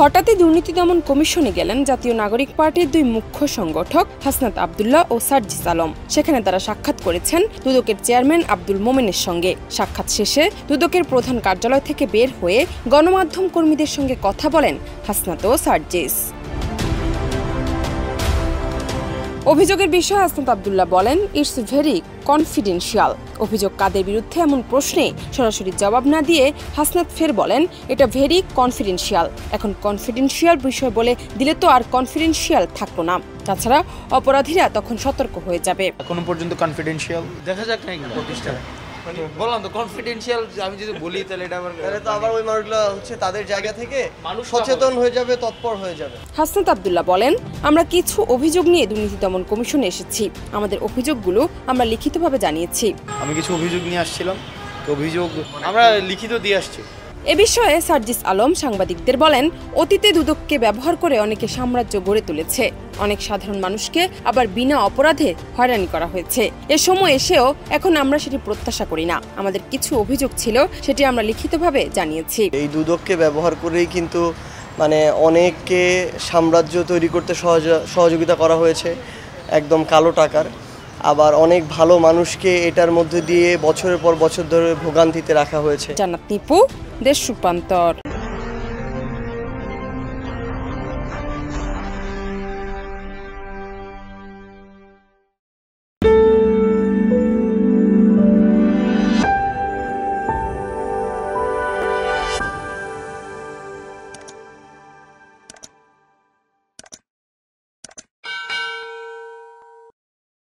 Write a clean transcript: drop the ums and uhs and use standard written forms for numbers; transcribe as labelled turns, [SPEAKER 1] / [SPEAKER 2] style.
[SPEAKER 1] হঠাৎই দুর্নীতি দমন কমিশনে গেলেন জাতীয় নাগরিক পার্টির দুই মুখ্য সংগঠক হাসনাত আব্দুল্লাহ ও সার্জিস আলম। সেখানে তারা সাক্ষাৎ করেছেন দুদকের চেয়ারম্যান আব্দুল মোমেনের সঙ্গে। সাক্ষাৎ শেষে দুদকের প্রধান কার্যালয় থেকে বের হয়ে গণমাধ্যম কর্মীদের সঙ্গে কথা বলেন হাসনাত ও সার্জিস। অভিযোগের বিষয়ে হাসনাত আব্দুল্লাহ বলেন, ইটস ভেরি কনফিডেন্সিয়াল। অভিযোগ কাদের বিরুদ্ধে এমন প্রশ্নে সরাসরি জবাব না দিয়ে হাসনাত ফের বলেন, এটা ভেরি কনফিডেন্সিয়াল। এখন কনফিডেন্সিয়াল বিষয় বলে দিলে তো আর কনফিডেন্সিয়াল থাকলো না, তাছাড়া অপরাধীরা তখন সতর্ক হয়ে যাবে।
[SPEAKER 2] এখনো পর্যন্ত কনফিডেন্সিয়াল
[SPEAKER 3] দেখা যাক না প্রতিষ্ঠা বললাম তো কনফিডেন্সিয়াল। আমি যদি বলি তাহলে তো আবার ওই মানুষগুলো হচ্ছে তাদের জায়গা থেকে সচেতন হয়ে যাবে, তৎপর হয়ে যাবে।
[SPEAKER 1] হাসনাত আব্দুল্লাহ বলেন, আমরা কিছু অভিযোগ নিয়ে দুর্নীতি দমন কমিশনে এসেছি। আমাদের অভিযোগগুলো আমরা লিখিতভাবে জানিয়েছি।
[SPEAKER 2] আমি কিছু অভিযোগ নিয়ে আসছিলাম, তো অভিযোগ আমরা লিখিত দিয়ে আসছি।
[SPEAKER 1] এ বিষয়ে সার্জিস আলম সাংবাদিকদের বলেন, অতীতে দুদককে ব্যবহার করে অনেকে সাম্রাজ্য গড়ে তুলেছে। অনেক সাধারণ মানুষকে আবার বিনা অপরাধে হয়রানি করা হয়েছে। এ সময় এসেও এখন আমরা সেটি প্রত্যাশা করি না। আমাদের কিছু অভিযোগ ছিল, সেটি আমরা লিখিতভাবে জানিয়েছি।
[SPEAKER 3] এই দুদককে ব্যবহার করেই কিন্তু অনেককে সাম্রাজ্য তৈরি করতে সহযোগিতা করা হয়েছে, একদম কালো টাকার। আবার অনেক ভালো মানুষকে এটার মধ্যে দিয়ে বছরের পর বছর ধরে ভোগান্তিতে রাখা হয়েছে।
[SPEAKER 1] জান্নাত নিপু, দেশ রূপান্তর।